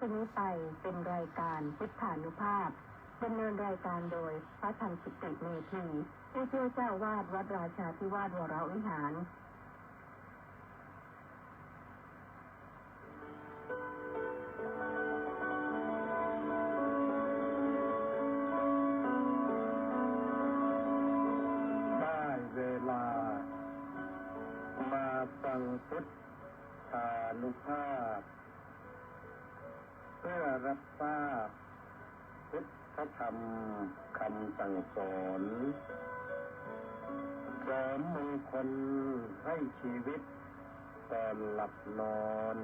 ทีนี้ไปเป็นรายการพุทธานุภาพดำเนินรายการโดยพระธรรมกิติเมธีผู้ช่วยเจ้าวาดวัดราชาธิวาสวรวิหารได้เวลามาฟังพุทธานุภาพเพื่อรับทราบพุทธธรรมคำสั่งสอนเสริมมงคลให้ชีวิตก่อนหลับนอน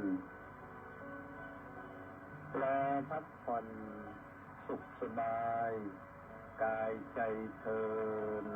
รอพักผ่อนสุขสบายกายใจเทิน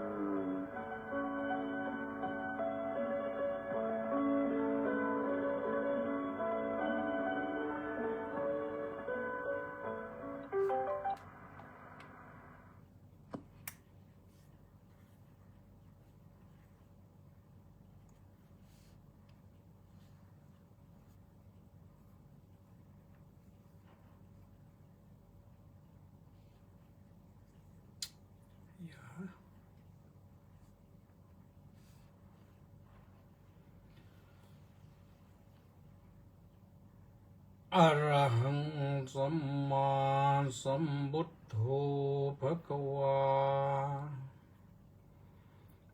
อะระหังสัมมาสัมพุทโธภะคะวา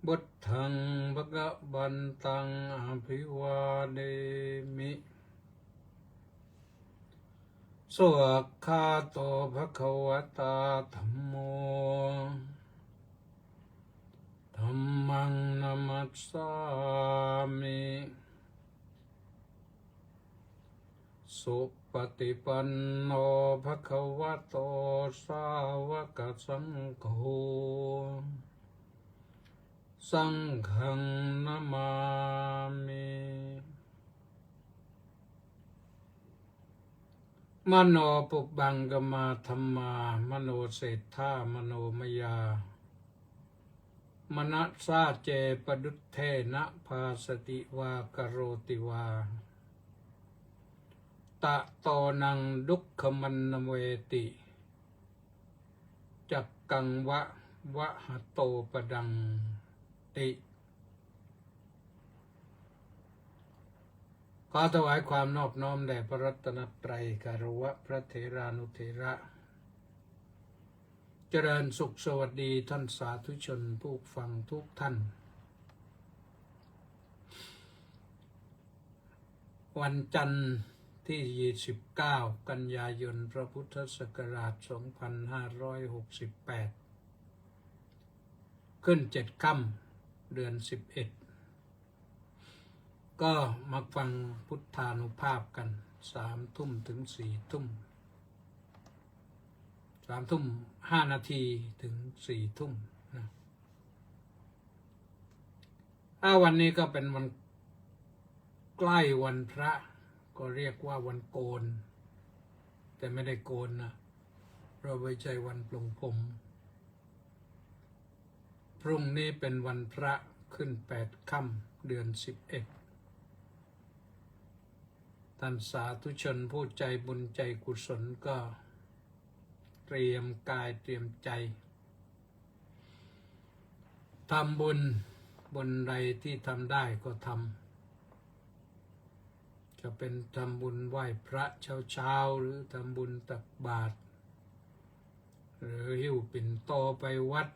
พุทธังภะคะวันตังอภิวาเทมิสวากขาโตภะคะวตาธัมโมธัมมังนัมมัสสามิสุปฏิปันโนภะคะวะโตสาวกสังโฆสังฆังนะมามิมโนปุบังกมาธัมมามโนเศรษฐามโนมยามนัสสาเจปดุทเทนะภาสติวากโรติวาตะโตนังดุขมันนเวติจักกังวะวะหะโตปดังติขอถวายความนอบน้อมแด่พระรัตนตรัยคารวะพระเถรานุเถระเจริญสุขสวัสดีท่านสาธุชนผู้ฟังทุกท่านวันจันทร์ที่29 กันยายนพระพุทธศักราช 2568 ขึ้น7 ค่ำเดือน 11 ก็มาฟังพุทธานุภาพกัน3 ทุ่มถึง 4 ทุ่ม3 ทุ่ม 5 นาทีถึง 4 ทุ่มนะวันนี้ก็เป็นวันใกล้วันพระก็เรียกว่าวันโกนแต่ไม่ได้โกนนะเราไม่ใช่วันปลงผมพรุ่งนี้เป็นวันพระขึ้น8 ค่ำเดือน 11ท่านสาธุชนผู้ใจบุญใจกุศลก็เตรียมกายเตรียมใจทำบุญใดที่ทำได้ก็ทำจะเป็นทำบุญไหว้พระเช้าหรือทำบุญตักบาตรหรือหิ้วปิ่นโตไปวัด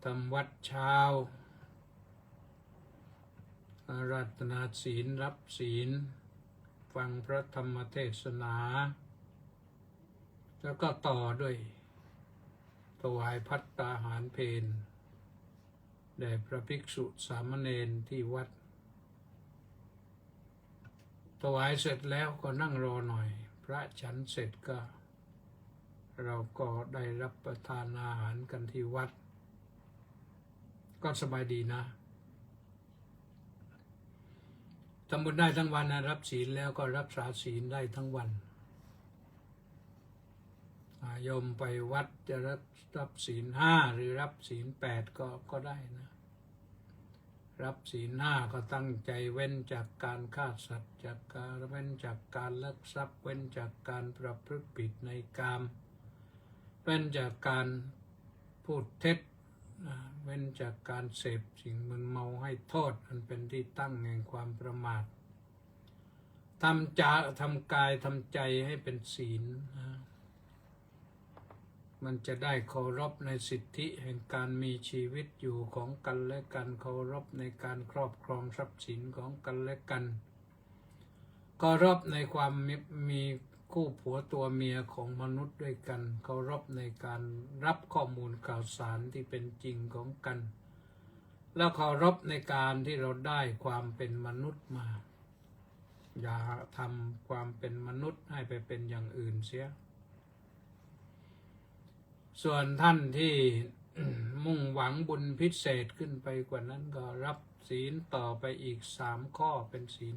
ทำวัดเช้าอาราธนาศีลรับศีลฟังพระธรรมเทศนาแล้วก็ต่อด้วยถวายภัตตาหารเพลแด่พระภิกษุสามเณรที่วัดถวายเสร็จแล้วก็นั่งรอหน่อยพระฉันเสร็จก็เราก็ได้รับประทานอาหารกันที่วัดก็สบายดีนะทำบุญได้ทั้งวันนะรับศีลแล้วก็รักษาศีลได้ทั้งวันโยมไปวัดจะรับศีล 5หรือรับศีล 8ก็ได้นะ รับศีลห้าก็ตั้งใจเว้นจากการฆ่าสัตว์จากการเว้นจากการลักทรัพย์เว้นจากการประพฤติผิดในกามเว้นจากการพูดเท็จเว้นจากการเสพสิ่งมึนเมาให้โทษอันเป็นที่ตั้งแห่งความประมาททำกายทำใจให้เป็นศีลมันจะได้เคารพในสิทธิแห่งการมีชีวิตอยู่ของกันและกันเคารพในการครอบครองทรัพย์สินของกันและกันเคารพในความมีคู่ผัวตัวเมียของมนุษย์ด้วยกันเคารพในการรับข้อมูลข่าวสารที่เป็นจริงของกันแล้วเคารพในการที่เราได้ความเป็นมนุษย์มาอย่าทำความเป็นมนุษย์ให้ไปเป็นอย่างอื่นเสียส่วนท่านที่ มุ่งหวังบุญพิเศษขึ้นไปกว่านั้นก็รับศีลต่อไปอีก3 ข้อเป็นศีล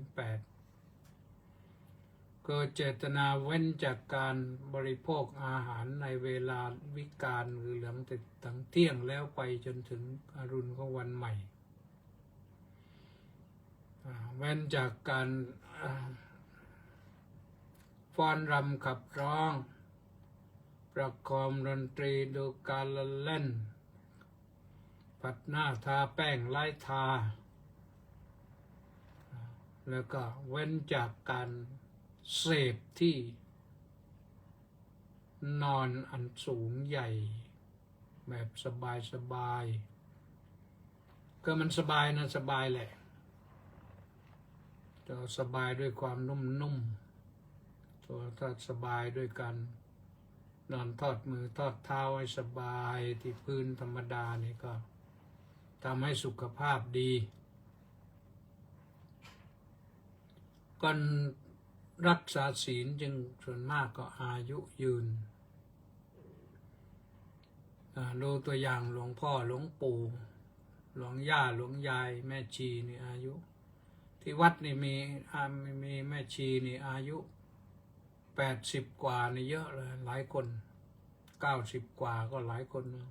8ก็เจตนาเว้นจากการบริโภคอาหารในเวลาวิกาลหรือหลังตั้งเที่ยงแล้วไปจนถึงอรุณของวันใหม่เว้นจากการฟ้อนรำขับร้องประกอบดนตรีดูการละเล่นปัดหน้าทาแป้งไล่ทาแล้วก็เว้นจากการเสพที่นอนอันสูงใหญ่แบบสบายก็มันสบายนะสบายแหละแต่สบายด้วยความนุ่มตัวถ้าสบายด้วยกันนอนทอดมือทอดเท้าให้สบายที่พื้นธรรมดานี่ก็ทำให้สุขภาพดีก่อนรักษาศีลจึงส่วนมากก็อายุยืนดูตัวอย่างหลวงพ่อหลวงปู่หลวงย่าหลวงยายแม่ชีนี่อายุที่วัดนี่มีแม่ชีนี่อายุ80 กว่านี่เยอะเลยหลายคน90 กว่าก็หลายคนนะ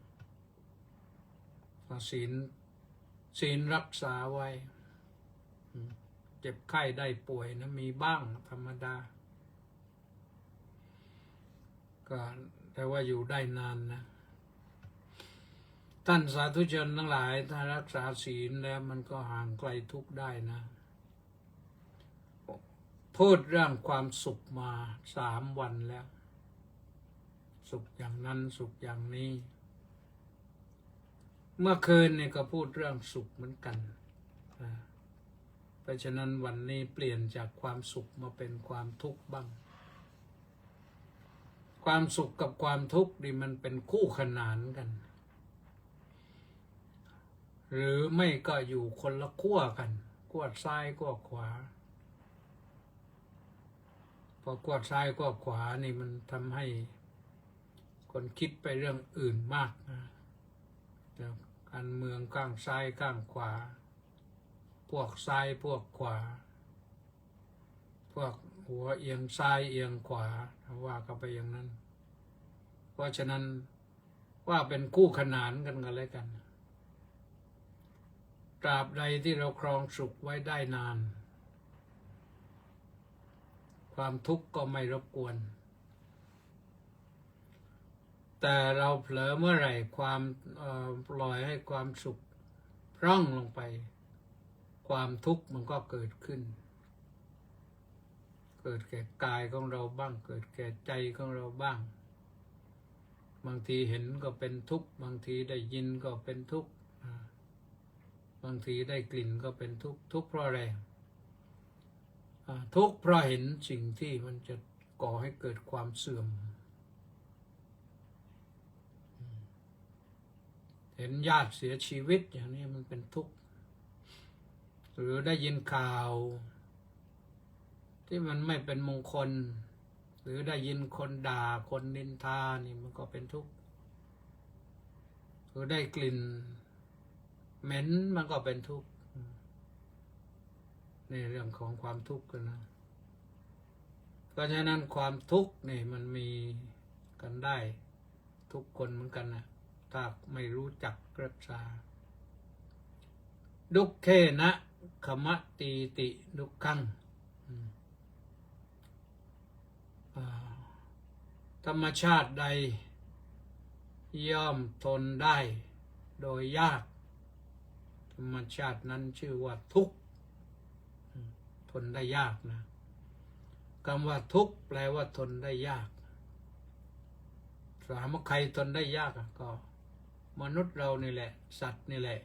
ศีลรักษาไว้เจ็บไข้ได้ป่วยนะมีบ้างธรรมดาก็แต่ว่าอยู่ได้นานนะท่านสาธุชนทั้งหลายถ้ารักษาศีลแล้วมันก็ห่างไกลทุกข์ได้นะพูดเรื่องความสุขมา3 วันแล้วสุขอย่างนั้นสุขอย่างนี้เมื่อคืนนี่ก็พูดเรื่องสุขเหมือนกันเพราะฉะนั้นวันนี้เปลี่ยนจากความสุขมาเป็นความทุกข์บ้างความสุขกับความทุกข์นี่มันเป็นคู่ขนานกันหรือไม่ก็อยู่คนละขั้วกันขั้วซ้ายขั้วขวาพอขั้วซ้ายขั้วขวานี่มันทำให้คนคิดไปเรื่องอื่นมากนะการเมืองข้างซ้ายข้างขวาพวกซ้ายพวกขวาพวกหัวเอียงซ้ายเอียงขวาว่ากันไปอย่างนั้นเพราะฉะนั้นว่าเป็นคู่ขนานกันกันเลยกันตราบใดที่เราครองสุขไว้ได้นานความทุกข์ก็ไม่รบกวนแต่เราเผลอเมื่อไหร่ความปล่อยให้ความสุขพร่องลงไปความทุกข์มันก็เกิดขึ้นเกิดแก่กายของเราบ้างเกิดแก่ใจของเราบ้างบางทีเห็นก็เป็นทุกข์บางทีได้ยินก็เป็นทุกข์บางทีได้กลิ่นก็เป็นทุกข์ทุกข์เพราะอะไรทุกข์เพราะเห็นสิ่งที่มันจะก่อให้เกิดความเสื่อมเห็นญาติเสียชีวิตอย่างนี้มันเป็นทุกข์หรือได้ยินข่าวที่มันไม่เป็นมงคลหรือได้ยินคนด่าคนนินทานี่มันก็เป็นทุกข์หรือได้กลิ่นเหม็นมันก็เป็นทุกข์นี่เรื่องของความทุกข์กันนะเพราะฉะนั้นความทุกข์นี่มันมีกันได้ทุกคนเหมือนกันนะถ้าไม่รู้จักรักษา ดุขเขนะขมตีติดุขขังธรรมชาติใดย่อมทนได้โดยยากธรรมชาตินั้นชื่อว่าทุกข์ทนได้ยากนะคำว่าทุกข์แปลว่าทนได้ยากถามว่าใครทนได้ยากก็มนุษย์เรานี่แหละสัตว์นี่แหละ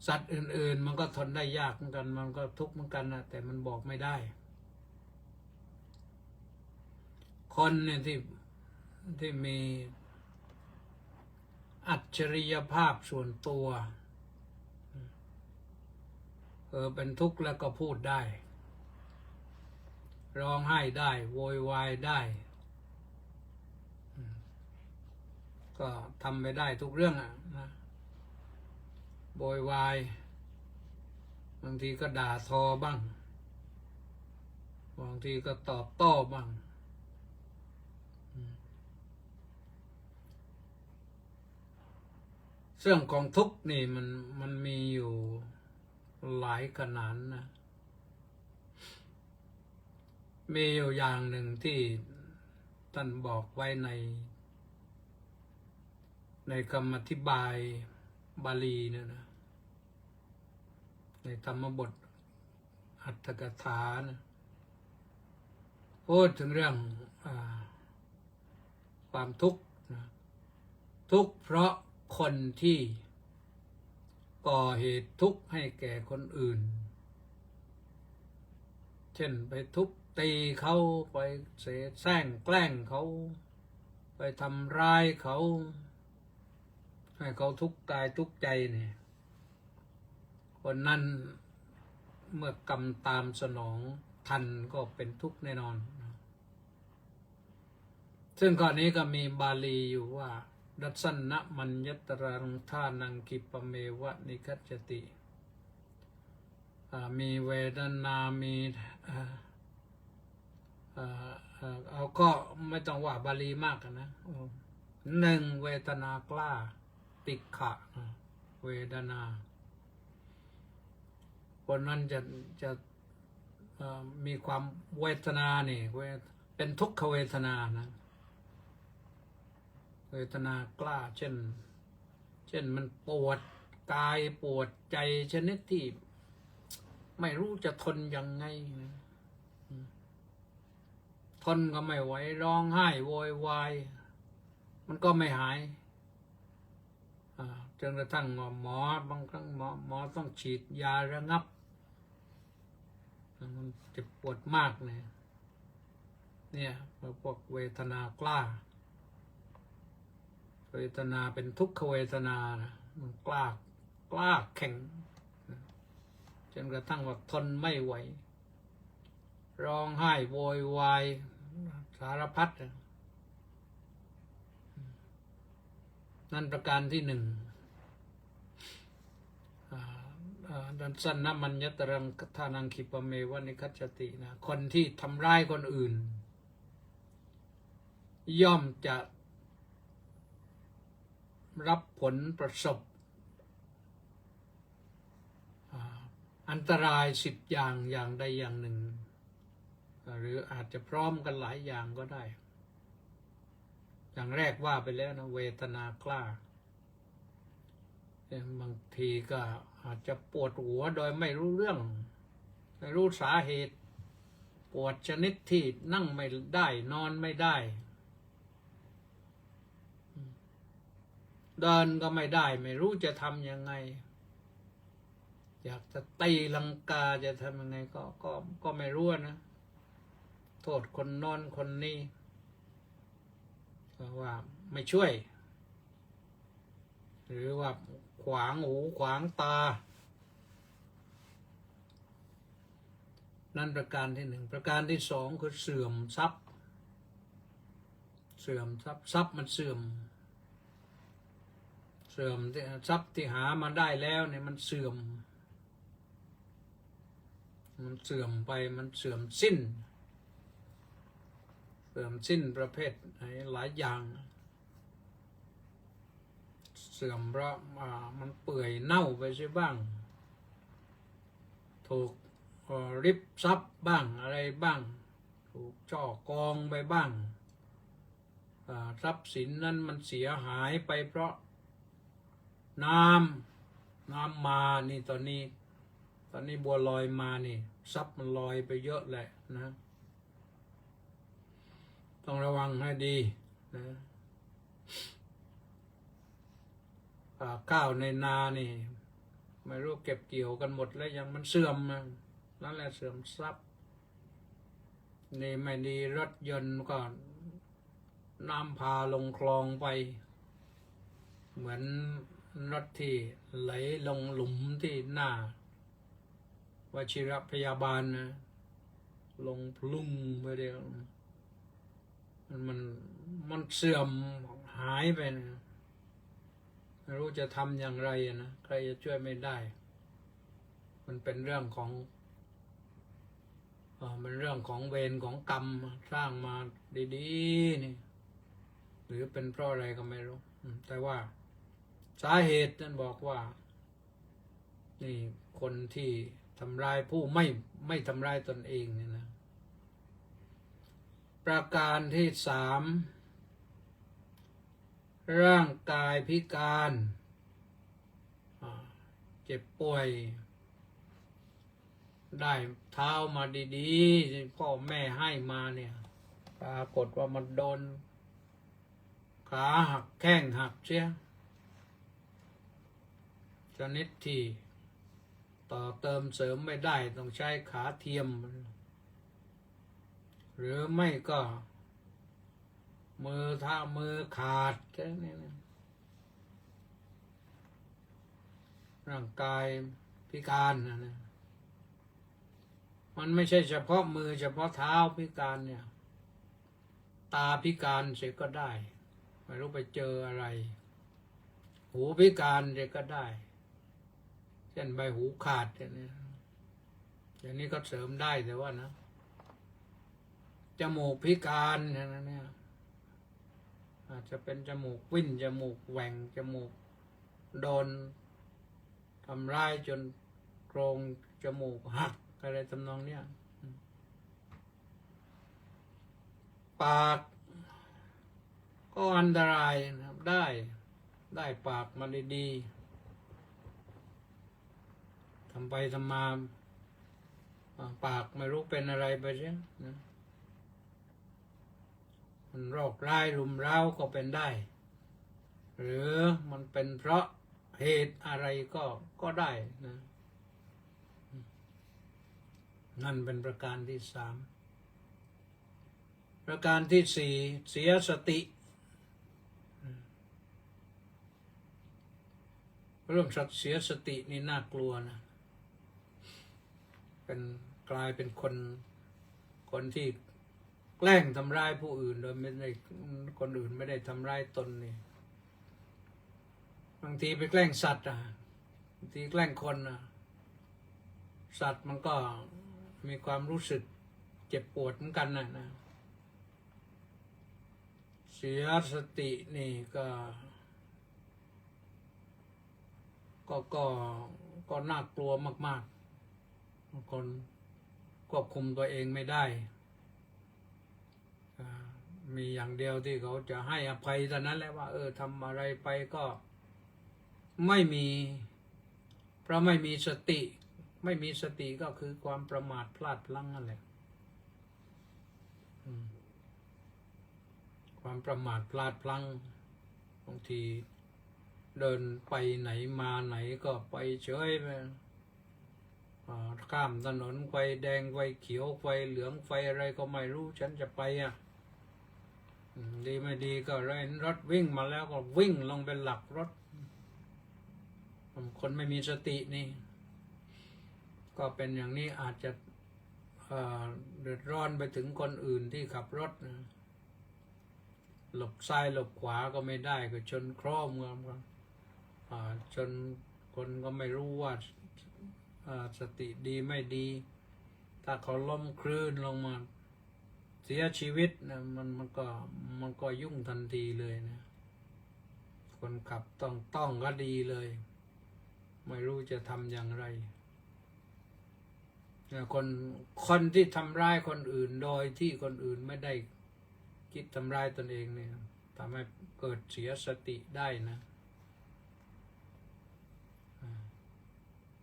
สัตว์อื่นๆมันก็ทนได้ยากเหมือนกันมันก็ทุกข์เหมือนกันนะแต่มันบอกไม่ได้คนเนี่ยที่มีอัจฉริยภาพส่วนตัวเป็นทุกข์แล้วก็พูดได้ร้องไห้ได้โวยวายได้ก็ทำไปได้ทุกเรื่องนะโวยวายบางทีก็ด่าทอบ้างบางทีก็ตอบโต้บ้างเรื่องของทุกข์นี่มันมีอยู่หลายขนาดนะมีอยู่อย่างหนึ่งที่ท่านบอกไว้ในคำอธิบายบาลีเนี่ยนะในธรรมบทอัตถกถานะพูดถึงเรื่องความทุกข์นะทุกข์เพราะคนที่ก่อเหตุทุกข์ให้แก่คนอื่นเช่นไปทุบตีเขาไปเสแสร้งแกล้งเขาไปทำร้ายเขาให้เขาทุกข์กายทุกข์ใจเนี่ยคนนั้นเมื่อกรรมตามสนองทันก็เป็นทุกข์แน่นอนซึ่งข้อนี้ก็มีบาลีอยู่ว่าดัสสันนะมัญญตรังทานังกิปเมวะนิคัจจติมีเวทนามีเอาก็ไม่ต้องว่าบาลีมากนะหนึ่งเวทนากล้าติขะเวทนาคนนั้นจะมีความเวทนาเนี่ยเป็นทุกขเวทนานะเวทนากล้าเช่นมันปวดกายปวดใจชนิดที่ไม่รู้จะทนยังไงทนก็ไม่ไหวร้องไห้โวยวายมันก็ไม่หายจนกระทั่งหมอบางครั้งหมอต้องฉีดยาระงับมันเจ็บปวดมากเนี่ยพวกเวทนากล้าเวทนาเป็นทุกขเวทนานะมันกล้าแข็งจนกระทั่งว่าทนไม่ไหวร้องไห้โวยวายสารพัดนั่นประการที่หนึ่งดันสันนะมัญญตรังทานังคิปเมวะนิคัจจตินะคนที่ทำร้ายคนอื่นย่อมจะรับผลประสบอันตราย10 อย่างใดอย่างหนึ่งหรืออาจจะพร้อมกันหลายอย่างก็ได้อย่างแรกว่าไปแล้วนะเวทนากล้าบางทีก็อาจจะปวดหัวโดยไม่รู้เรื่องไม่รู้สาเหตุปวดชนิดที่นั่งไม่ได้นอนไม่ได้เดินก็ไม่ได้ไม่รู้จะทำยังไงอยากจะตีลังกาจะทำยังไงก็ไม่รู้นะโทษคนนอนคนนี้ว่าไม่ช่วยหรือว่าขวางหูขวางตานั่นประการที่หนึ่งประการที่สองคือเสื่อมทรัพย์ทรัพย์มันเสื่อมทรัพย์ที่หามาได้แล้วเนี่ยมันเสื่อมไปมันเสื่อมสิ้นประเภทหลายอย่าง เสื่อมเพราะมันเปื่อยเน่าไปใช่บ้างถูกริบทรัพย์บ้างอะไรบ้างถูกจ่อกองไปบ้างทรัพย์สินนั้นมันเสียหายไปเพราะน้ำมานี่ตอนนี้บัวลอยมานี่ทรัพย์มันลอยไปเยอะแหละนะต้องระวังให้ดีนะข้าวในนานี่ไม่รู้เก็บเกี่ยวกันหมดแล้วยังมันเสื่อมนั่นแหละเสื่อมทรัพย์นี่ไม่ดีรถยนต์ก็น้ำพาลงคลองไปเหมือนรถที่ไหลลงหลุมที่หน้าวชิรพยาบาลนะลงพลุ่งไปเดียวมันเสื่อมหายไปนะไม่รู้จะทำอย่างไรนะใครจะช่วยไม่ได้มันเป็นเรื่องของมันเรื่องของเวรของกรรมสร้างมาดีๆนี่หรือเป็นเพราะอะไรก็ไม่รู้แต่ว่าสาเหตุนั้นบอกว่านี่คนที่ทำร้ายผู้ไม่ทำร้ายตนเองเนี่ยนะประการที่3ร่างกายพิการเจ็บป่วยได้เท้ามาดีๆพ่อแม่ให้มาเนี่ยปรากฏว่ามันโดนขาหักแข้งหักเสียชนิดที่ต่อเติมเสริมไม่ได้ต้องใช้ขาเทียมหรือไม่ก็มือขาดแค่นี้นะร่างกายพิการนะมันไม่ใช่เฉพาะมือเฉพาะเท้าพิการเนี่ยตาพิการเสียก็ได้ไม่รู้ไปเจออะไรหูพิการเสียก็ได้เช่นใบหูขาดอย่างนี้ก็เสริมได้แต่ว่านะจมูกพิการเนี่ยอาจจะเป็นจมูกวิ่นจมูกแหว่งจมูกโดนทำร้ายจนโครงจมูกหักอะไรทำนองเนี้ยปากก็อันตรายนะครับได้ปากมาดีๆทำไปทำมาปากไม่รู้เป็นอะไรไปใช่นะมันโรคร้ายรุมเร้าก็เป็นได้หรือมันเป็นเพราะเหตุอะไรก็ได้นะนั่นเป็นประการที่3ประการที่4เสียสติเรื่องเสียสตินี่น่ากลัวนะกลายเป็นคนที่แกล้งทำร้ายผู้อื่นโดยไม่ได้คนอื่นไม่ได้ทำร้ายตนนี่บางทีไปแกล้งสัตว์บางทีแกล้งคนสัตว์มันก็มีความรู้สึกเจ็บปวดเหมือนกันนะเสียสตินี่ก็น่ากลัวมากๆบางคนควบคุมตัวเองไม่ได้มีอย่างเดียวที่เขาจะให้อภัยเท่านั้นแหละว่าทำอะไรไปก็ไม่มีเพราะไม่มีสติก็คือความประมาทพลาดพลั้งนั่นแหละความประมาทพลาดพลั้งบางทีเดินไปไหนมาไหนก็ไปเฉยไปข้ามถนนไฟแดงไฟเขียวไฟเหลืองไฟอะไรก็ไม่รู้ฉันจะไปดีไม่ดีก็รถวิ่งมาแล้วก็วิ่งลงไปหลักรถคนไม่มีสตินี่ก็เป็นอย่างนี้อาจจะเดือดร้อนไปถึงคนอื่นที่ขับรถหลบซ้ายหลบขวาก็ไม่ได้ก็ชนโครมกันจนคนก็ไม่รู้ว่าสติดีไม่ดีถ้าเขาล้มคลื่นลงมาเสียชีวิตนะมันก็ยุ่งทันทีเลยนะ คนขับต้องก็ดีเลย ไม่รู้จะทำอย่างไรคนที่ทำร้ายคนอื่นโดยที่คนอื่นไม่ได้คิดทำร้ายตนเองเนี่ยทำให้เกิดเสียสติได้นะ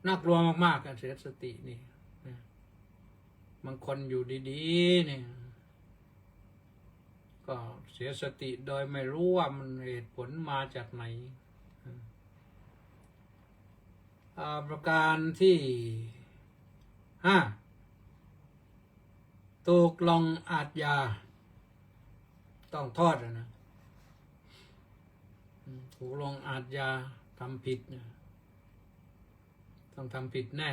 น่ากลัวมากๆการเสียสตินี่บางคนอยู่ดีๆเนี่ยก็เสียสติโดยไม่รู้ว่ามันเหตุผลมาจากไหนประการที่5ถูกลงอาญาต้องโทษนะถูกลงอาญาทำผิดนะต้องทำผิดแน่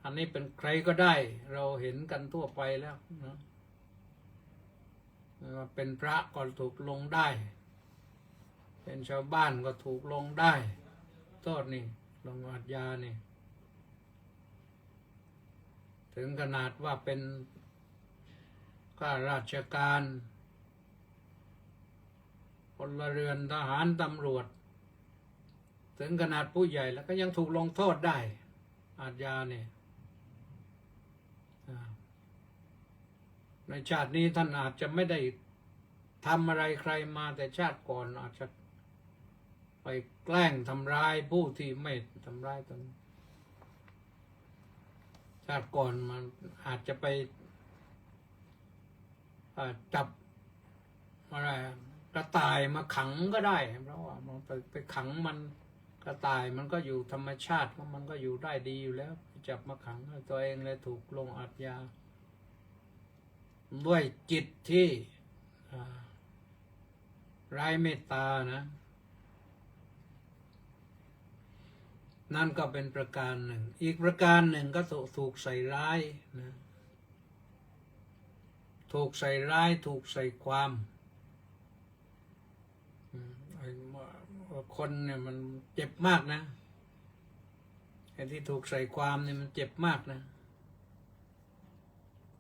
อันนี้เป็นใครก็ได้เราเห็นกันทั่วไปแล้วนะเป็นพระก็ถูกลงได้เป็นชาวบ้านก็ถูกลงได้โทษนี่ลงอาญานี่ถึงขนาดว่าเป็นข้าราชการพลเรือนทหารตำรวจถึงขนาดผู้ใหญ่แล้วก็ยังถูกลงโทษได้อาญาเนี่ยในชาตินี้ท่านอาจจะไม่ได้ทำอะไรใครมาแต่ชาติก่อนอาจจะไปแกล้งทำร้ายผู้ที่ไม่ทำร้ายตนชาติก่อนมันอาจจะไปจับอะไรกระต่ายมาขังก็ได้เพราะว่ามันไปขังมันกระต่ายมันก็อยู่ธรรมชาติของมันก็อยู่ได้ดีอยู่แล้วจับมาขังตัวเองเลยถูกลงอาญาด้วยจิตที่ไร้เมตตานะนั่นก็เป็นประการหนึ่งอีกประการหนึ่งก็ถูกใส่ร้ายนะถูกใส่ร้ายถูกใส่ความคนเนี่ยมันเจ็บมากนะไอ้ที่ถูกใส่ความเนี่ยมันเจ็บมากนะ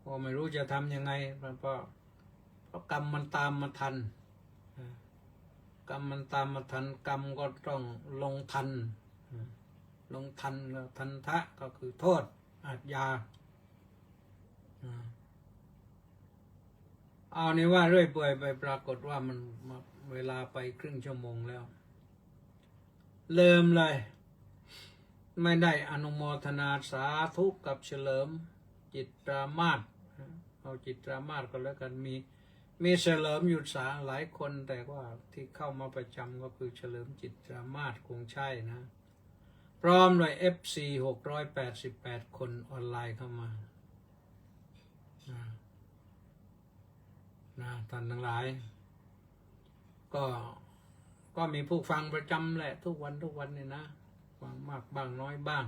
พอไม่รู้จะทำยังไงเพราะกรรมมันตามมาทันกรรมมันตามมาทันกรรมก็ต้องลงทันลงทันแล้วทันทะก็คือโทษอาญาเอานี่ว่าเรื่อยเปื่อยไปปรากฏว่ามันเวลาไปครึ่งชั่วโมงแล้วเริ่มเลยไม่ได้อนุโมทนาสาธุกับเฉลิมจิตรามาสเอาจิตรามาสก็แล้วกันมีเฉลิมอยู่หลายคนแต่ว่าที่เข้ามาประจำก็คือเฉลิมจิตรามาสคงใช่นะพร้อมด้วย FC 688 คนออนไลน์เข้ามานะท่านทั้งหลายก็มีผู้ฟังประจำแหละทุกวันนี่นะฟังมากบ้างน้อยบ้าง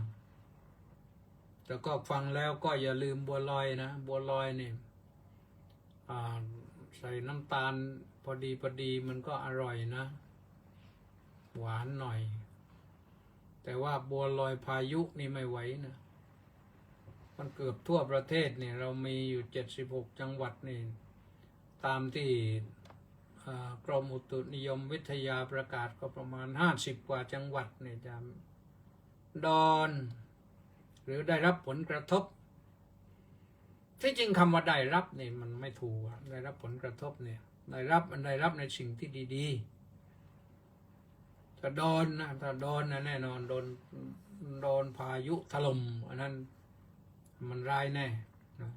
แต่ก็ฟังแล้วก็อย่าลืมบัวลอยนะบัวลอยนี่ใส่น้ำตาลพอดีมันก็อร่อยนะหวานหน่อยแต่ว่าบัวลอยพายุนี่ไม่ไหวนะมันเกือบทั่วประเทศนี่เรามีอยู่76จังหวัดนี่ตามที่กรมอุตุนิยมวิทยาประกาศก็ประมาณ50กว่าจังหวัดนี่จะโดนหรือได้รับผลกระทบที่จริงคำว่าได้รับนี่มันไม่ถูกได้รับผลกระทบเนี่ยได้รับในสิ่งที่ดีๆถ้าโดนนะถ้าโดนนะแน่นอนโดนพายุถล่มอันนั้นมันร้ายแน่นะ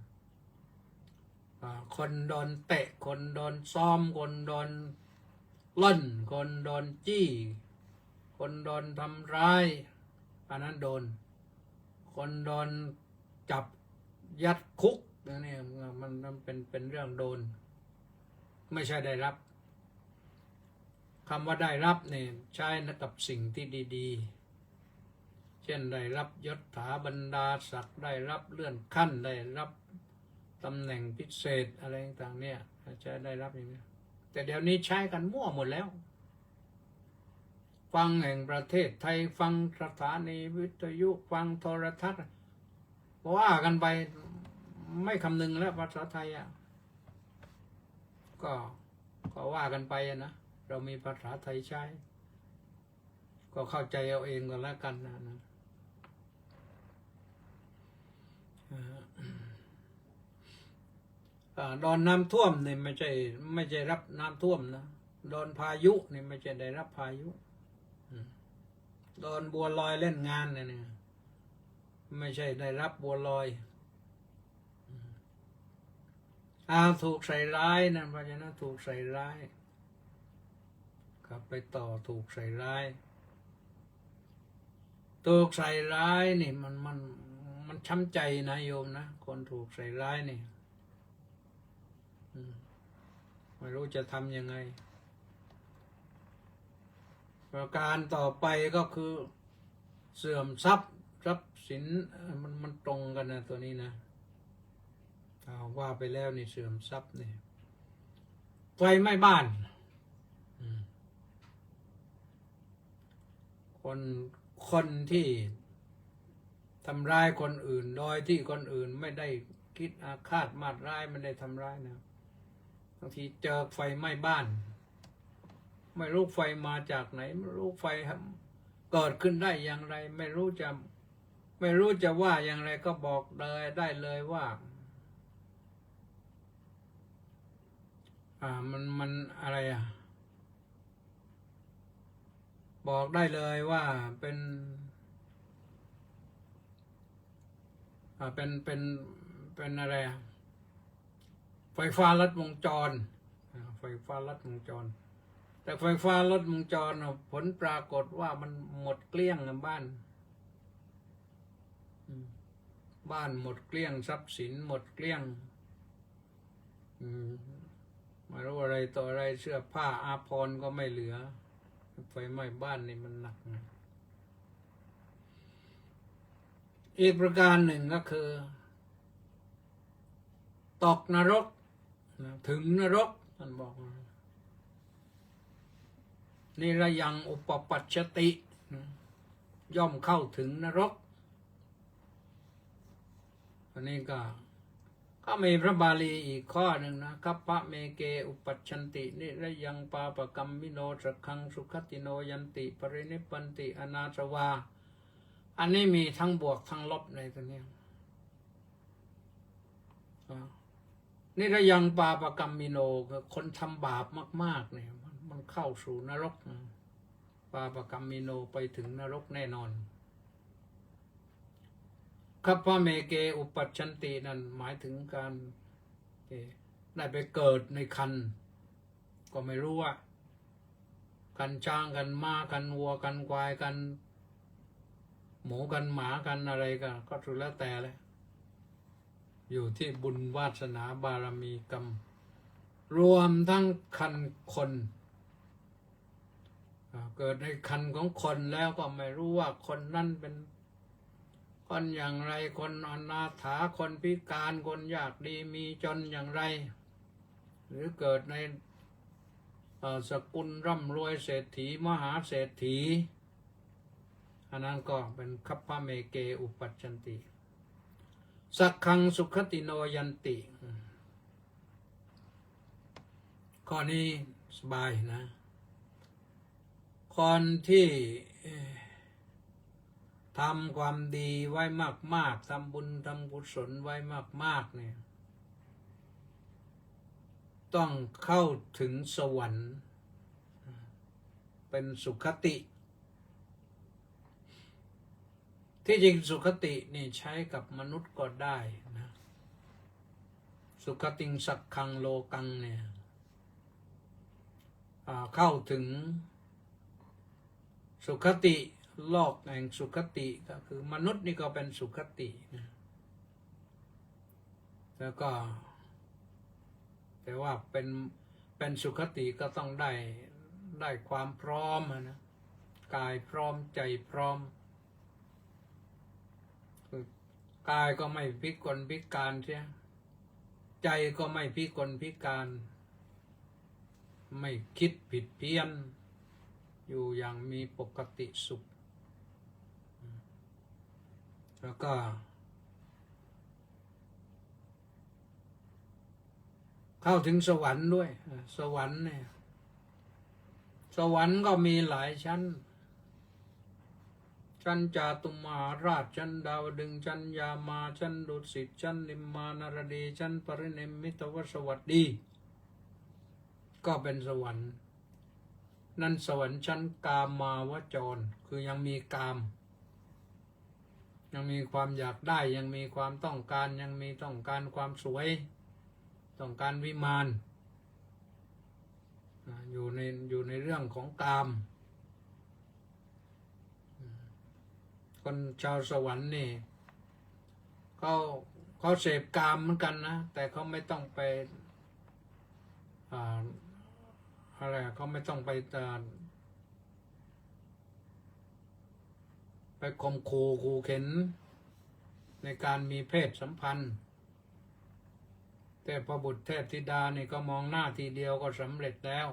คนโดนเตะคนโดนซ้อมคนโดนล่นคนโดนจี้คนโดนทำร้ายอันนั้นโดนคนโดนจับยัดคุกนี่มันเป็นเรื่องโดนไม่ใช่ได้รับคำว่าได้รับนี่ใช้กับสิ่งที่ดีๆเช่นได้รับยศถาบรรดาศักดิ์ได้รับเลื่อนขั้นได้รับตำแหน่งพิเศษอะไรต่างๆเนี่ยใช้ได้รับอย่างนี้แต่เดี๋ยวนี้ใช้กันมั่วหมดแล้วฟังแห่งประเทศไทยฟังสถานีวิทยุฟังโทรทัศน์ว่ากันไปไม่คำนึงแล้วภาษาไทยก็ว่ากันไปนะ เรามีภาษาไทยใช้ก็เข้าใจเอาเองก็แล้วกันนะโดนน้ำท่วมนี่ไม่ใช่รับน้ำท่วมนะโดนพายุนี่ไม่ใช่ได้รับพายุโดนบัวลอยเล่นงานเนี่ยไม่ใช่ได้รับบัวลอยถูกใส่ร้ายนั่นเพราะฉะนั้นถูกใส่ร้ายกลับไปต่อถูกใส่ร้ายถูกใส่ร้ายนี่มันช้ำใจนะโยมนะคนถูกใส่ร้ายนี่ไม่รู้จะทำยังไงประการต่อไปก็คือเสื่อมทรัพย์สินมันตรงกันนะตัวนี้นะว่าไปแล้วนี่เสื่อมทรัพย์นี่ไฟไหม้บ้านคนที่ทำร้ายคนอื่นโดยที่คนอื่นไม่ได้คิดอาฆาตมาร้ายไม่ได้ทำร้ายนะบางทีเจอไฟไหม้บ้านไม่รู้ไฟมาจากไหนไม่รู้ไฟเกิดขึ้นได้อย่างไรไม่รู้จะว่าอย่างไรก็บอกเลยได้เลยว่ามันอะไรบอกได้เลยว่าเป็นอะไรไฟฟ้าลัดวงจรไฟฟ้าลัดวงจรแต่ไฟฟ้าลัดวงจรผลปรากฏว่ามันหมดเกลี้ยงบ้านหมดเกลี้ยงทรัพย์สินหมดเกลี้ยงไม่รู้อะไรต่ออะไรเสื้อผ้าอาภรณ์ก็ไม่เหลือไฟไหม้บ้านนี่มันหนักนะอีกประการหนึ่งก็คือตกนรกถึงนรกท่านบอกนิระยังอุปปัชชติย่อมเข้าถึงนรกอันนี้ก็มีพระบาลีอีกข้อหนึ่งนะคัพพะเมเกอุปัชชันตินิระยังปาปกัมมิโนสักขังสุขติโนยันติปรินิพพันติอนาสวาอันนี้มีทั้งบวกทั้งลบในตัวนี้นี่ระยังปาปกัมมิโนคนทำบาปมากๆเนี่ยมันเข้าสู่นรกปาปกัมมิโนไปถึงนรกแน่นอนคัพพะเมเกอุปัชชันตินั่นหมายถึงการได้ไปเกิดในคันก็ไม่รู้ว่ากันช้างกันม้ากันวัวกันควายกันหมูกันหมากันอะไรกันก็สุดแล้วแต่เลยอยู่ที่บุญวาสนาบารมีกรรมรวมทั้งคันคนเกิดในคันของคนแล้วก็ไม่รู้ว่าคนนั้นเป็นคนอย่างไรคนอนาถาคนพิการคนยากดีมีจนอย่างไรหรือเกิดในสกุลร่ำรวยเศรษฐีมหาเศรษฐีอันนั้นก็เป็นคัพพะเมเกอุปัชชันติสักขังสุขติโนยันติข้อนี้สบายนะคนที่ทำความดีไว้มากๆทำบุญทำกุศลไว้มากๆเนี่ยต้องเข้าถึงสวรรค์เป็นสุขติที่จริงสุขตินี่ใช้กับมนุษย์ก็ได้นะสุขติงสักขังโลกังเนี่ยเข้าถึงสุขติโลกแห่งสุขติก็คือมนุษย์นี่ก็เป็นสุขตินะแล้วก็แต่ว่าเป็นสุขติก็ต้องได้ความพร้อมนะกายพร้อมใจพร้อมกายก็ไม่พิกลพิการเสียใจก็ไม่พิกลพิการไม่คิดผิดเพี้ยนอยู่อย่างมีปกติสุขแล้วก็เข้าถึงสวรรค์ด้วยสวรรค์เนี่ย สวรรค์ก็มีหลายชั้น ชั้นจาตุมหาราชชั้นดาวดึงส์ชั้นยามาชั้นดุสิตชั้นนิมมานารดีชั้นปรินิมมิตวสวัสดี ก็เป็นสวรรค์นั่นสวรรค์ชั้นกามาวจรคือยังมีกาม ยังมีความอยากได้ยังมีความต้องการยังมีต้องการความสวยต้องการวิมานอยู่ในเรื่องของกามคนชาวสวรรค์นี่เขาเสพกามเหมือนกันนะแต่เขาไม่ต้องไปอะไรเขาไม่ต้องไปข่มขู่เข็นในการมีเพศสัมพันธ์แต่พระบุตรเทพธิดานี่ก็มองหน้าทีเดียวก็สำเร็จแล้ว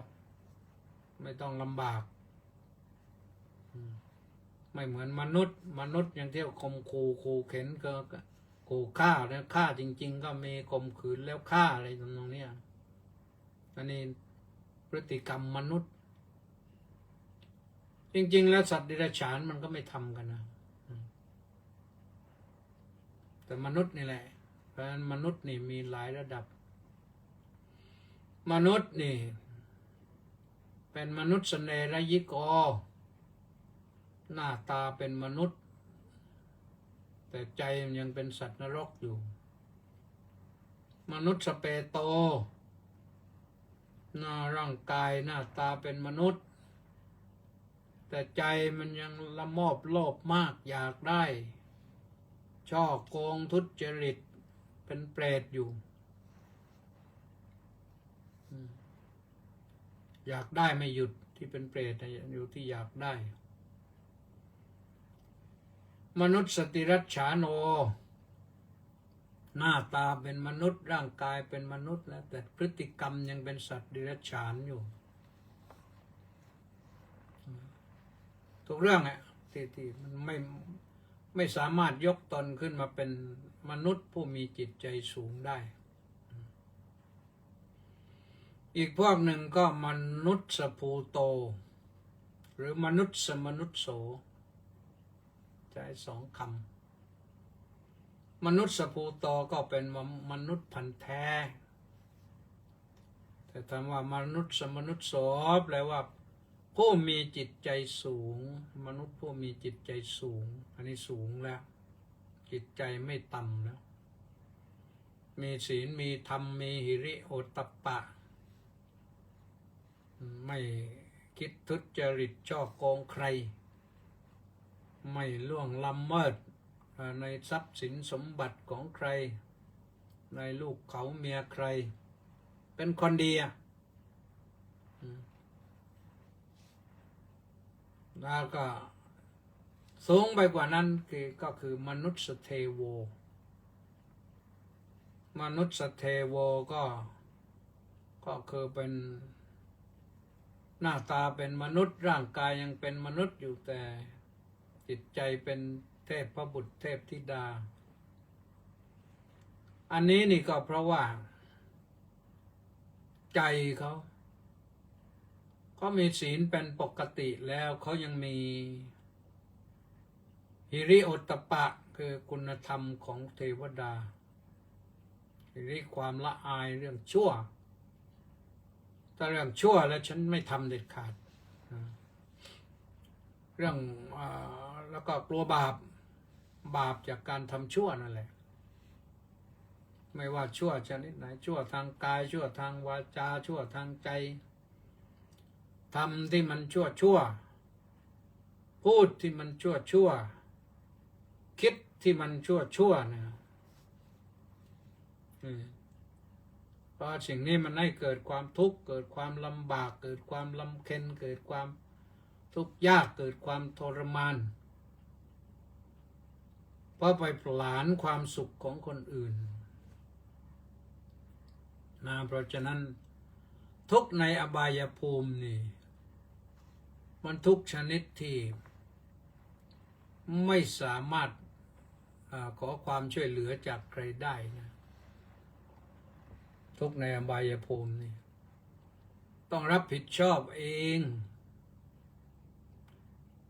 ไม่ต้องลำบากไม่เหมือนมนุษย์ยังเที่ยวข่มขู่เข็นก็ขู่ฆ่าแล้วฆ่าจริงๆก็มีข่มขืนแล้วฆ่าอะไรตรงนี้อันนี้พฤติกรรมมนุษย์จริงๆแล้วสัตว์เดรัจฉานมันก็ไม่ทำกันนะแต่มนุษย์นี่แหละเพราะฉะนั้นมนุษย์นี่มีหลายระดับมนุษย์นี่เป็นมนุษย์เสน่ห์ระยิกหน้าตาเป็นมนุษย์แต่ใจมันยังเป็นสัตว์นรกอยู่มนุษย์สเปโตหน้าร่างกายหน้าตาเป็นมนุษย์แต่ใจมันยังละโมบโลภมากอยากได้ช่อโกงทุจริตเป็นเปรตอยู่อยากได้ไม่หยุดที่เป็นเปรตอยู่ที่อยากได้มนุษย์สติรัจฉานโนหน้าตาเป็นมนุษย์ร่างกายเป็นมนุษย์แล้วแต่พฤติกรรมยังเป็นสัตว์เดรัจฉานอยู่ทุกเรื่องที่มันไม่สามารถยกตนขึ้นมาเป็นมนุษย์ผู้มีจิตใจสูงได้อีกพวกหนึ่งก็มนุษย์สภูโตหรือมนุษย์สมนุษย์โสใช้สองคำมนุษย์สภูโตก็เป็นมนุษย์พันธุ์แท้แต่คำว่ามนุษย์สมนุษย์โสแปลว่าผู้มีจิตใจสูงมนุษย์ผู้มีจิตใจสูงอันนี้สูงแล้วจิตใจไม่ต่ำแล้วมีศีลมีธรรมมีหิริโอตตัปปะไม่คิดทุจริตช่อโกงใครไม่ล่วงล้ำเมิดในทรัพย์สินสมบัติของใครในลูกเขาเมียใครเป็นคนดีแล้วก็สูงไปกว่านั้นก็คือมนุษย์เทโวมนุษย์เทโวก็คือเป็นหน้าตาเป็นมนุษย์ร่างกายยังเป็นมนุษย์อยู่แต่จิตใจเป็นเทพพระบุตรเทพธิดาอันนี้นี่ก็เพราะว่าใจเขามีศีลเป็นปกติแล้วเขายังมีหิริโอตตัปปะคือคุณธรรมของเทวดาหิริความละอายเรื่องชั่วถ้าเรื่องชั่วแล้วฉันไม่ทำเด็ดขาดเรื่องแล้วก็กลัวบาปจากการทำชั่วนั่นแหละไม่ว่าชั่วชนิดไหนชั่วทางกายชั่วทางวาจาชั่วทางใจทำที่มันชั่วพูดที่มันชั่วคิดที่มันชั่วนะเพราะสิ่งนี้มันให้เกิดความทุกข์เกิดความลำบากเกิดความลำเค็ญเกิดความทุกข์ยากเกิดความทรมานเพราะไปผลาญความสุขของคนอื่นนะเพราะฉะนั้นทุกข์ในอบายภูมินี่มันทุกชนิดที่ไม่สามารถขอความช่วยเหลือจากใครได้นะทุกในอบายภูมินี่ต้องรับผิดชอบเอง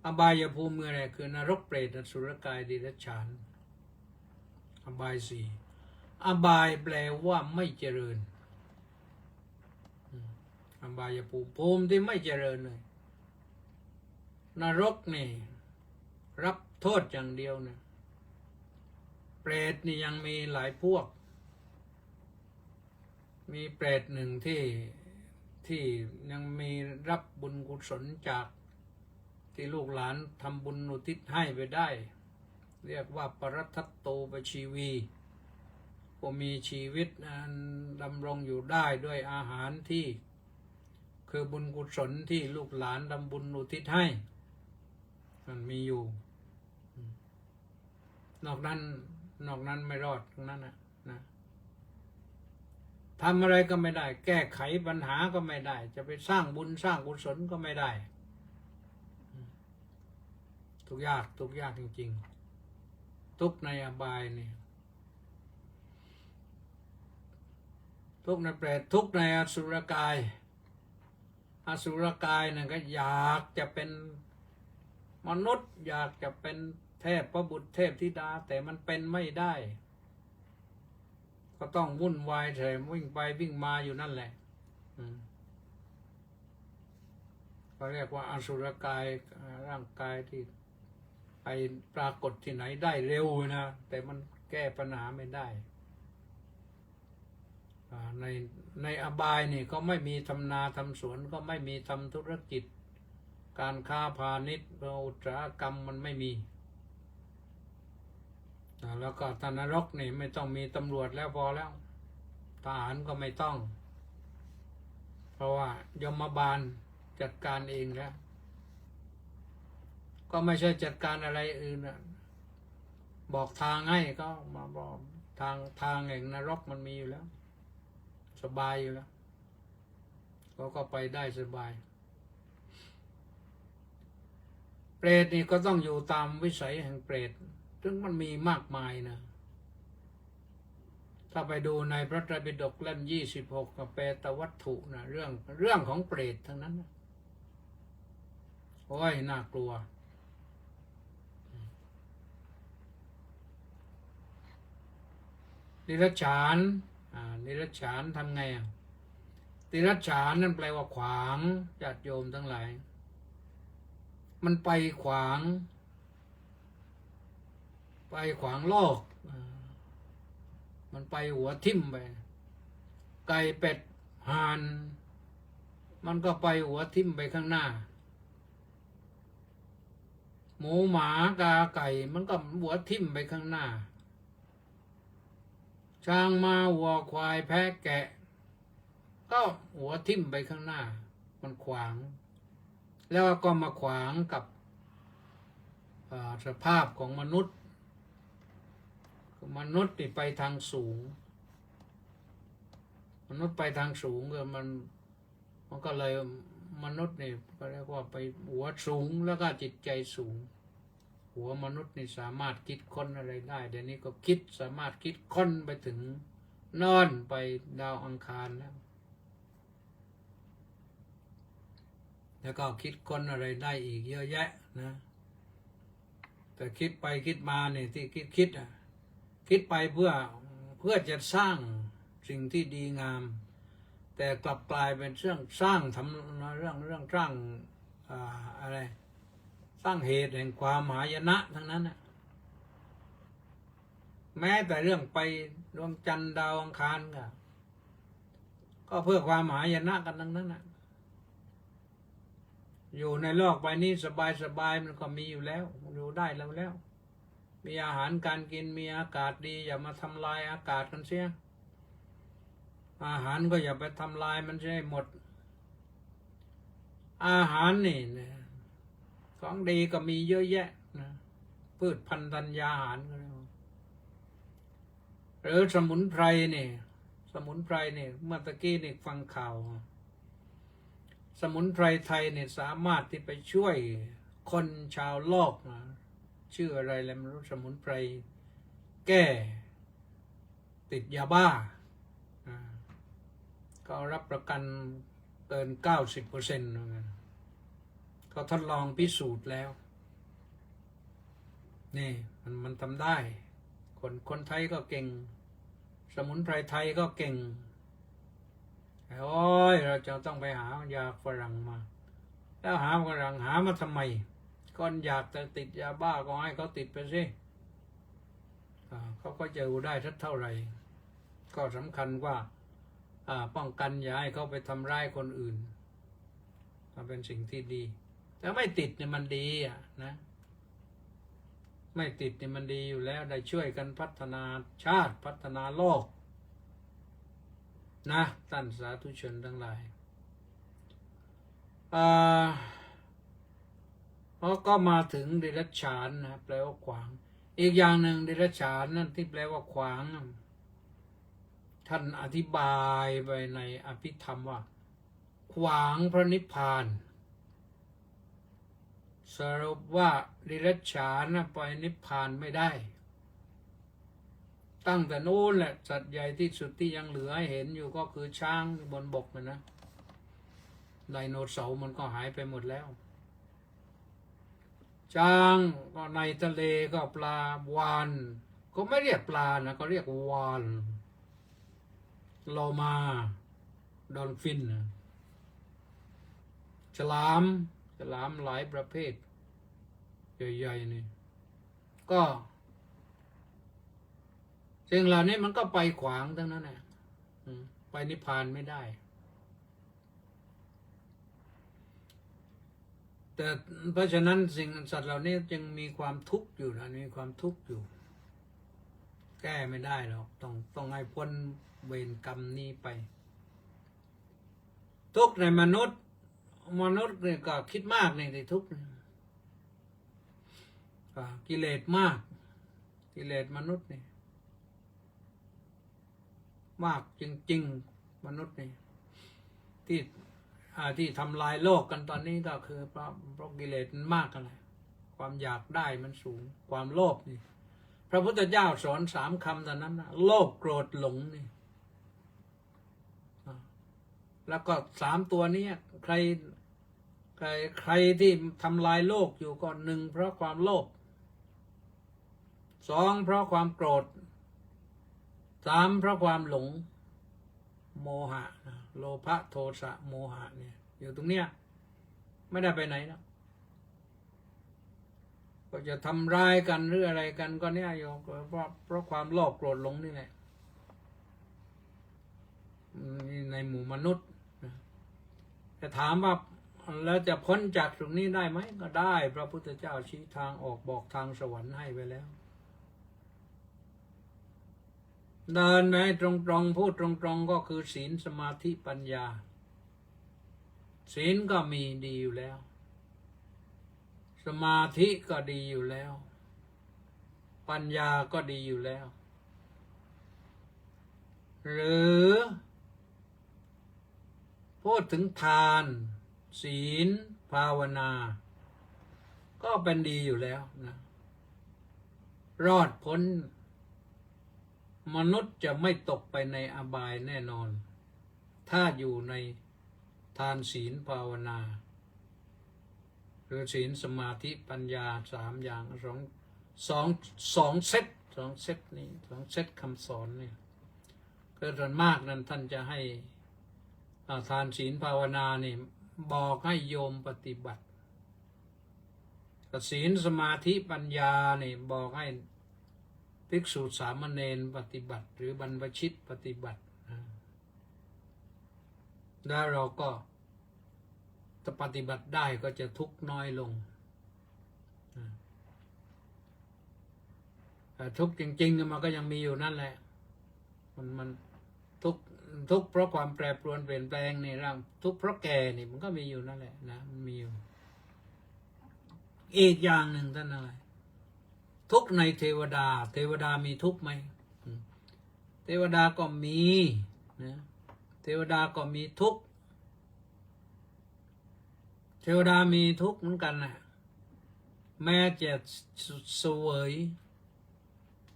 อบายภูมิคืออะไรคือนรกเปรตอสุรกายเดรัจฉานอบายสี่อบายแปลว่าไม่เจริญอบายภูมิที่ไม่เจริญเลยนรกนี่รับโทษอย่างเดียวเนี่ยเปรตนี่ยังมีหลายพวกมีเปรตหนึ่งที่ยังมีรับบุญกุศลจากที่ลูกหลานทำบุญอุทิศให้ไปได้เรียกว่าปรทัตโตปชีวีผู้มีชีวิตดำรงอยู่ได้ด้วยอาหารที่คือบุญกุศลที่ลูกหลานทำบุญอุทิศให้มันมีอยู่นอกนั้นไม่รอดทั้งนั้นนะทำอะไรก็ไม่ได้ แก้ไขปัญหาก็ไม่ได้ จะไปสร้างบุญสร้างกุศลก็ไม่ได้ทุกยากจริงๆทุกในอบายนี่ทุกในเปรตทุกในอสุรกายอสุรกายนั่นก็อยากจะเป็นมนุษย์อยากจะเป็นเทพพระบุตรเทพธิดาแต่มันเป็นไม่ได้ก็ต้องวุ่นวายเฉยวิ่งไปวิ่งมาอยู่นั่นแหละเขาเรียกว่าอสุรกายร่างกายที่ไปปรากฏที่ไหนได้เร็วนะแต่มันแก้ปัญหาไม่ได้ในอบายนี่ก็ไม่มีทำนาทำสวนก็ไม่มีทำธุรกิจการค้าพาณิชย์อุตสาหกรรมมันไม่มีแล้วก็นรกนี่ไม่ต้องมีตำรวจแล้วพอแล้วทหารก็ไม่ต้องเพราะว่ายมบาลจัดการเองแล้วก็ไม่ใช่จัดการอะไรอื่นนะบอกทางให้ก็มาบอกทางแห่งนรกมันมีอยู่แล้วสบายอยู่แล้วก็ไปได้สบายเปรตนี่ก็ต้องอยู่ตามวิสัยแห่งเปรตซึ่งมันมีมากมายนะถ้าไปดูในพระไตรปิฎกเล่ม26กับเปตวัตถุนะเรื่องของเปรตทั้งนั้นนะโอ้ยน่ากลัวนิรัจฉานนิรัจฉานทำไงนิรัจฉานนั่นแปลว่าขวางญาติโยมทั้งหลายมันไปขวางโลกมันไปหัวทิ่มไปไก่เป็ดห่านมันก็ไปหัวทิ่มไปข้างหน้าหมูหมากาไก่มันก็หัวทิ่มไปข้างหน้าช้างม้าวัวควายแพะแกะก็หัวทิ่มไปข้างหน้ามันขวางแล้วก็มาขวางกับสภาพของมนุษย์นี่ไปทางสูงมนุษย์ไปทางสูงมันก็เลยมนุษย์นี่ก็เรียกว่าไปหัวสูงแล้วก็จิตใจสูงหัวมนุษย์นี่สามารถคิดค้นอะไรได้เดี๋ยวนี้ก็สามารถคิดค้นไปถึงนอนไปดาวอังคารแล้วก็คิดค้นอะไรได้อีกเยอะแยะนะแต่คิดไปคิดมาเนี่ยที่คิดไปเพื่อจะสร้างสิ่งที่ดีงามแต่กลับกลายเป็นเรื่องสร้างทำเรื่องสร้างอะไรสร้างเหตุแห่งความหายนะทั้งนั้นนะแม้แต่เรื่องไปดวงจันทร์ดาวอังคารก็เพื่อความหายนะกันทั้งนั้นนะอยู่ในโลกใบนี้สบายมันก็มีอยู่แล้วอยู่ได้แล้วมีอาหารการกินมีอากาศดีอย่ามาทำลายอากาศกันเสียอาหารก็อย่าไปทำลายมันใช่หมดอาหารนี่ของดีก็มีเยอะแยะนะพืชพันธุ์ธัญญาหารก็แล้วหรือสมุนไพรนี่เมื่อตะกี้นี่ฟังข่าวสมุนไพรไทยเนี่ยสามารถที่ไปช่วยคนชาวโลกนะชื่ออะไรแล้วไม่รู้สมุนไพรแก้ติดยาบ้าก็รับประกันเกิน 90% เขาทดลองพิสูจน์แล้ว นี่มันทำได้คนไทยก็เก่งสมุนไพรไทยก็เก่งโอ้ยเราจะต้องไปหายาฝรั่งมาแล้วหาฝรั่งหามาทำไมคนอยากจะติดยาบ้าก็ให้เขาติดไปสิเขาก็จะอยู่ได้เท่าไหร่ก็สำคัญว่าป้องกันอย่าให้เขาไปทำร้ายคนอื่นเป็นสิ่งที่ดีแต่ไม่ติดเนี่ยมันดีนะไม่ติดเนี่ยมันดีอยู่แล้วได้ช่วยกันพัฒนาชาติพัฒนาโลกนะท่านสาธุชนทั้งหลายเพราะก็มาถึงเดรัจฉานนะแปลว่าขวางอีกอย่างหนึ่งเดรัจฉานนั่นที่แปลว่าขวางท่านอธิบายไปในอภิธรรมว่าขวางพระนิพพานสรุปว่าเดรัจฉานไปนิพพานไม่ได้ตั้งแต่นู้นแหละสัตว์ใหญ่ที่สุดที่ยังเหลือให้เห็นอยู่ก็คือช้างบนบกนะไดโนเสาร์มันก็หายไปหมดแล้วช้างก็ในทะเลก็ปลาวาฬก็ไม่เรียกปลานะก็เรียกวาฬโลมาดอลฟินฉลามหลายประเภทใหญ่ๆนี่ก็สิ่งเหล่านี้มันก็ไปขวางทั้งนั้นแหละไปนิพพานไม่ได้แต่เพราะฉะนั้นสิ่งสัตว์เหล่านี้จึงมีความทุกข์อยู่นะมีความทุกข์อยู่แก้ไม่ได้หรอกต้องให้พ้นเวรกรรมนี้ไปทุกข์ในมนุษย์เนี่ยก็คิดมากในทุกข์กิเลสมากกิเลสมนุษย์นี่มากจริงๆมนุษย์นี่ที่ทำลายโลกกันตอนนี้ก็คือเพราะกิเลสมันมากกันเลยความอยากได้มันสูงความโลภนี่พระพุทธเจ้าสอน3 คำตอนนั้นนะโลภโกรธหลงนี่แล้วก็3 ตัวนี้ใครที่ทำลายโลกอยู่ก็1เพราะความโลภ2เพราะความโกรธ3เพราะความหลงโมหะโลภะโทสะโมหะเนี่ยอยู่ตรงเนี้ยไม่ได้ไปไหนนะก็จะทำร้ายกันหรืออะไรกันก็เนี่ยโยมเพราะความโลภโกรธหลงนี่แหละในหมู่มนุษย์จะถามว่าแล้วจะพ้นจากตรงนี้ได้ไหมก็ได้พระพุทธเจ้าชี้ทางออกบอกทางสวรรค์ให้ไปแล้วเดินไปตรงๆพูดตรงๆก็คือศีลสมาธิปัญญาศีลก็มีดีอยู่แล้วสมาธิก็ดีอยู่แล้วปัญญาก็ดีอยู่แล้วหรือพูดถึงทานศีลภาวนาก็เป็นดีอยู่แล้วนะรอดพ้นมนุษย์จะไม่ตกไปในอบายแน่นอนถ้าอยู่ในทานศีลภาวนาหรือศีลสมาธิปัญญา3 อย่างสองเซตนี้2 เซตคำสอนเนี่ยคือส่วนมากนั้นท่านจะให้ทานศีลภาวนานี่บอกให้โยมปฏิบัติศีลสมาธิปัญญานี่บอกให้ภิกษุสามเณรปฏิบัติหรือบรรพชิตปฏิบัติแล้วเราก็ถ้าปฏิบัติได้ก็จะทุกข์น้อยลงแต่ทุกข์จริงๆมันก็ยังมีอยู่นั่นแหละมันทุกข์เพราะความแปรปรวนเปลี่ยนแปลงในร่างทุกข์เพราะแก่นี่มันก็มีอยู่นั่นแหละนะมันมีอยู่อีกอย่างหนึ่งท่านอะไรทุกข์ในเทวดามีทุกข์ไหมเทวดาก็มีนะเทวดาก็มีทุกข์เทวดามีทุกข์เหมือนกันนะแม้จะเสวย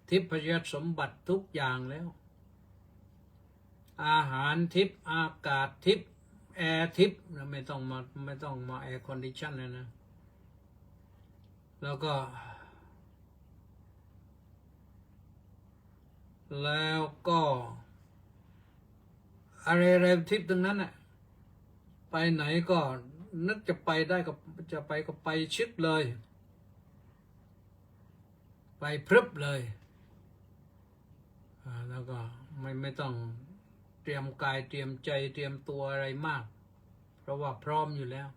ทิพยสมบัติทุกอย่างแล้วอาหารทิพย์อากาศทิพย์แอร์ทิพย์ไม่ต้องมาแอร์คอนดิชันเลยนะแล้วก็ แล้วก็อะไรทิพย์ตรงนั้นน่ะไปไหนก็นึกจะไปได้ก็จะไปก็ไปชิดเลยไปพรึบเลยแล้วก็ไม่ต้องเตรียมกายเตรียมใจเตรียมตัวอะไรมากเพราะว่าพร้อมอยู่แล้ว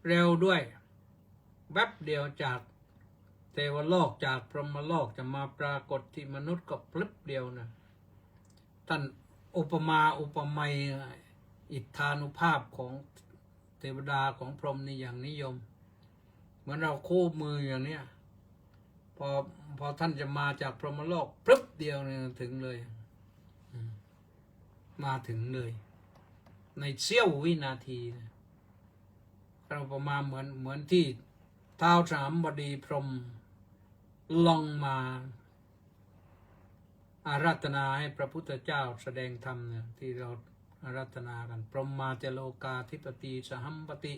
เร็วด้วยแวบเดียวจากเทวโลกจากพรหมโลกจะมาปรากฏที่มนุษย์ก็พลึบเดียวนะท่านอุปมาอุปไมยอิทธานุภาพของเทวดาของพรหมนี่อย่างนิยมเหมือนเราคู่มืออย่างเนี้ยพอท่านจะมาจากพรหมโลกพลึบเดียวเนี่ยถึงเลยมาถึงเลยในเสี้ยววินาทีเราประมาณเหมือนที่ท้าวสามบดีพรหมลงมาอาราธนาให้พระพุทธเจ้าแสดงธรรมเนี่ยที่เราอาราธนากันพรหมมาจโลกาธิปติสหัมปติ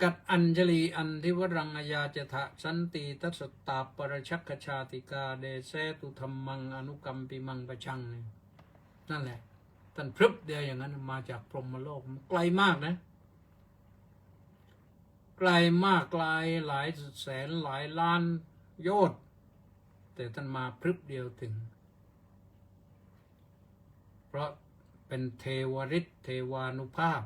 กัดอัญชลีอันทิวรังอยาจทะสันติทัสตาปรชักขชาติกาเดเสตุธรรมังอนุกรรมปิมังประชังนั่นแหละท่านพรึบเดียวอย่างนั้นมาจากพรหมโลกไกลมากนะไกลมากไกลหลายแสนหลายล้านโยชน์แต่ท่านมาพรึบเดียวถึงเพราะเป็นเทวฤทธิ์เทวานุภาพ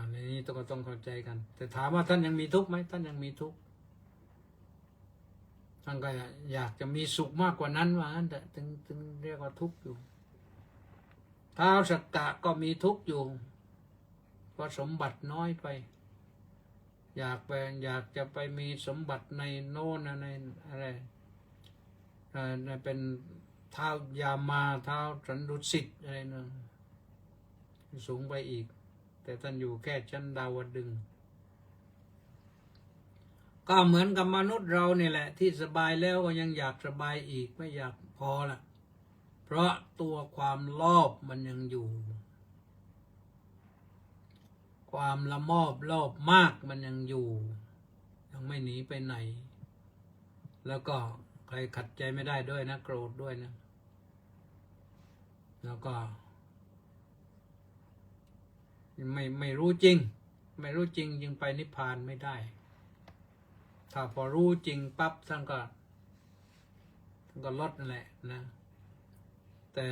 ในนี้ต้องเข้าใจกันแต่ถามว่าท่านยังมีทุกข์ไหมท่านยังมีทุกข์ท่านก็อยากจะมีสุขมากกว่านั้นว่างั้นแต่ถึงเรียกว่าทุกข์อยู่ท้าวสักกะก็มีทุกข์อยู่เพราะสมบัติน้อยไปอยากจะไปมีสมบัติในโน่นในอะไรเป็นท้าวยามาท้าวสันดุสิตอะไรนั่นสูงไปอีกแต่ท่านอยู่แค่ชั้นดาวดึงส์ก็เหมือนกับมนุษย์เราเนี่ยแหละที่สบายแล้วก็ยังอยากสบายอีกไม่อยากพอละเพราะตัวความโลภมันยังอยู่ความละโมบโลภมากมันยังอยู่ยังไม่หนีไปไหนแล้วก็ใครขัดใจไม่ได้ด้วยนะโกรธด้วยนะแล้วก็ไม่รู้จริงจึงไปนิพพานไม่ได้ถ้าพอรู้จริงปั๊บท่านก็ลดนั่นแหละนะแต่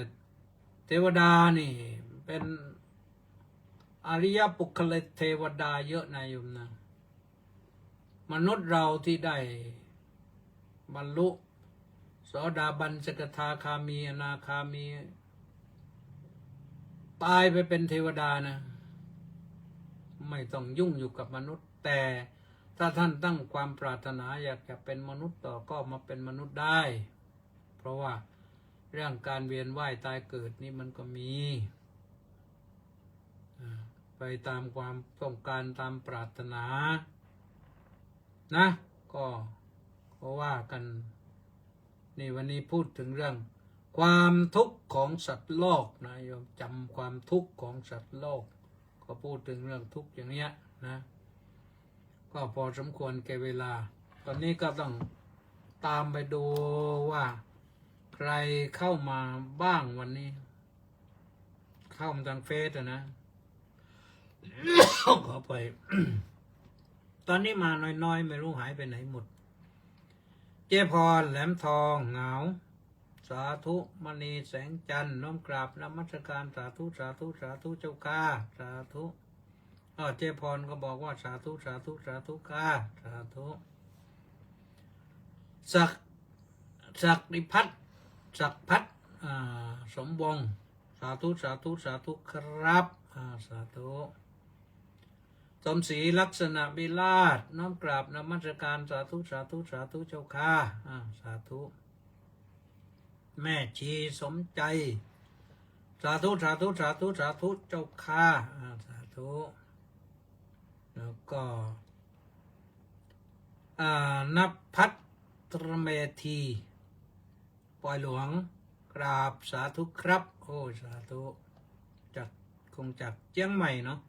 เทวดานี่เป็นอริยปุคคลเทวดาเยอะนายโยมนะมนุษย์เราที่ได้บรรลุโสดาบันสกทาคามีอนาคามีตายไปเป็นเทวดานะไม่ต้องยุ่งอยู่กับมนุษย์แต่ถ้าท่านตั้งความปรารถนาอยากจะเป็นมนุษย์ต่อก็มาเป็นมนุษย์ได้เพราะว่าเรื่องการเวียนว่ายตายเกิดนี่มันก็มีไปตามความต้องการตามปรารถนานะก็ว่ากันนี่วันนี้พูดถึงเรื่องความทุกข์ของสัตว์โลกนะโยมจำความทุกข์ของสัตว์โลกก็พูดถึงเรื่องทุกข์อย่างเนี้ยนะก็พอสมควรแก่เวลาตอนนี้ก็ต้องตามไปดูว่าใครเข้ามาบ้างวันนี้เข้ามาทางเฟซนะ ขอไป ตอนนี้มาน้อยๆไม่รู้หายไปไหนหมดเจพรแหลมทองเหงาสาธุมณีแสงจันทร์น้อมกราบนมัสการสาธุสาธุสาธุเจ้าข้าสาธุเจพรก็บอกว่าสาธุสาธุสาธุข้าสาธุศักดิพัฒน์ศักพัฒน์สมวงศ์สาธุสาธุสาธุครับสาธุสมศรีลักษณะวิราชน้อมกราบนมัสการสาธุสาธุสาธุเจ้าข้าสาธุแม่ชีสมใจสาธุสาธุสาธุสาธุเจ้าข้าสาธุแล้วก็นภัทรเมธีปอยหลวงกราบสาธุครับโอ้สาธุคงจากเจียงใหม่เนาะ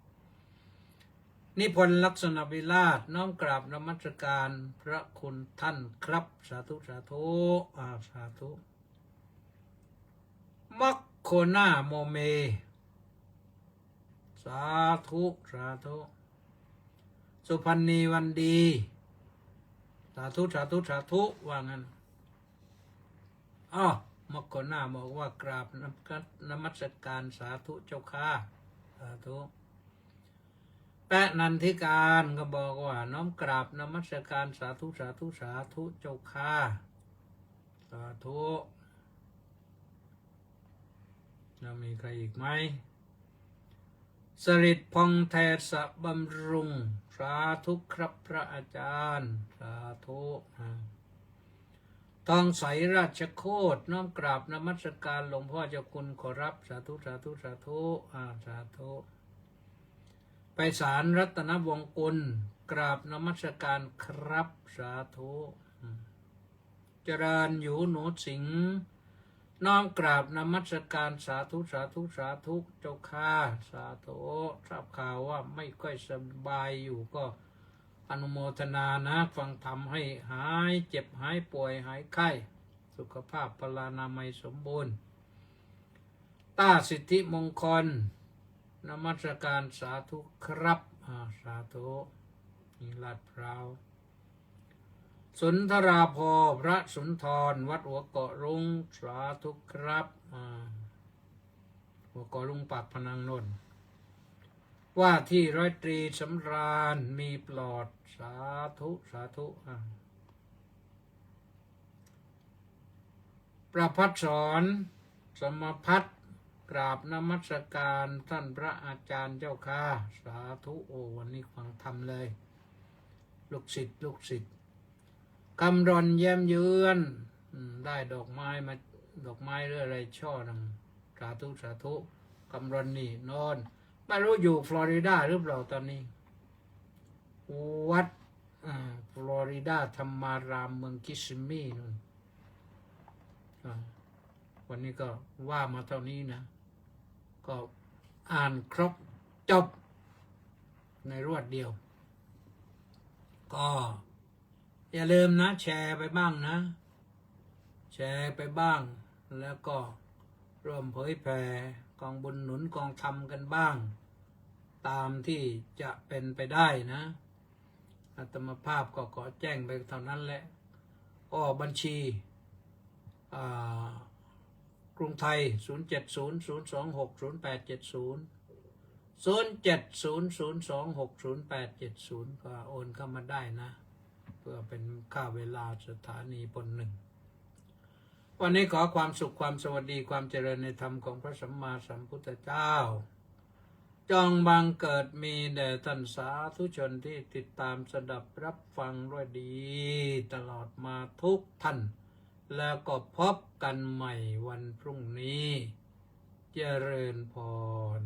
นิพนธ์ลักษณะวิราชน้อมกราบนมัสการพระคุณท่านครับสาธุสาธุสาธุมัคโคนาโมเมสาธุสาธุสุพรรณีวันดีสาธุสาธุสาธุว่างั้นมัคโคนาบอกว่ากราบนมัสการสาธุเจ้าค่ะสาธุแปะนันทิการก็บอกว่าน้อมกราบนมัสการสาธุสาธุสาธุเจ้าค่ะสาธุแล้วมีใครอีกไหมสริดพองแทสะบำรุงสาธุครับพระอาจารย์สาธุทองใสราชโคตรน้อมกราบนมัสการหลวงพ่อเจ้าคุณขอรับสาธุสาธุสาธุสาธุไปศาลรัตนวงศ์กุลกราบนมัสการครับสาธุเจริญอยู่หนูสิงห์น้อมกราบนมัสการสาธุสาธุสาธุเจ้าค่ะสาธุทราบข่าวว่าไม่ค่อยสบายอยู่ก็อนุโมทนานะฟังธรรมให้หายเจ็บหายป่วยหายไข้สุขภาพพลานามัยสมบูรณ์ต้าสิทธิมงคลนมัสการสาธุครับสาธุนี่ลาดพร้าวสุนทราภรณ์พระสุนทรวัดหัวเกาะรุงสาธุครับหัวเกาะรุงปากพนังนนท์ว่าที่ร้อยตรีสำราญมีปลอดสาธุสาธุประพัฒสอนสมพัฒน์กราบนมัสการท่านพระอาจารย์เจ้าค่ะสาธุวันนี้ฟังธรรมเลยลูกศิษย์คำรอนแย้มเยือนได้ดอกไม้มาดอกไม้เรื่องอะไรช่อนึงสาธุสาธุคำรอนนี่นอนไม่รู้อยู่ฟลอริดาหรือเปล่าตอนนี้วัดฟลอริดาธรรมารามเมืองคิสมีนู่นวันนี้ก็ว่ามาเท่านี้นะก็อ่านครบจบในรวดเดียวก็อย่าลืมนะแชร์ไปบ้างนะแชร์ไปบ้างแล้วก็ร่วมเผยแผ่กองบุญหนุนกองธรรมกันบ้างตามที่จะเป็นไปได้นะอาตมาภาพก็ขอแจ้งไปเท่านั้นแหละบัญชีกรุงไทย070-026-0870 ก็โอนเข้ามาได้นะเพื่อเป็นค่าเวลาสถานีบนหนึ่งวันนี้ขอความสุขความสวัสดีความเจริญในธรรมของพระสัมมาสัมพุทธเจ้าจงบังเกิดมีแด่ท่านสาธุชนที่ติดตามสดับรับฟังด้วยดีตลอดมาทุกท่านแล้วก็พบกันใหม่วันพรุ่งนี้เจริญพร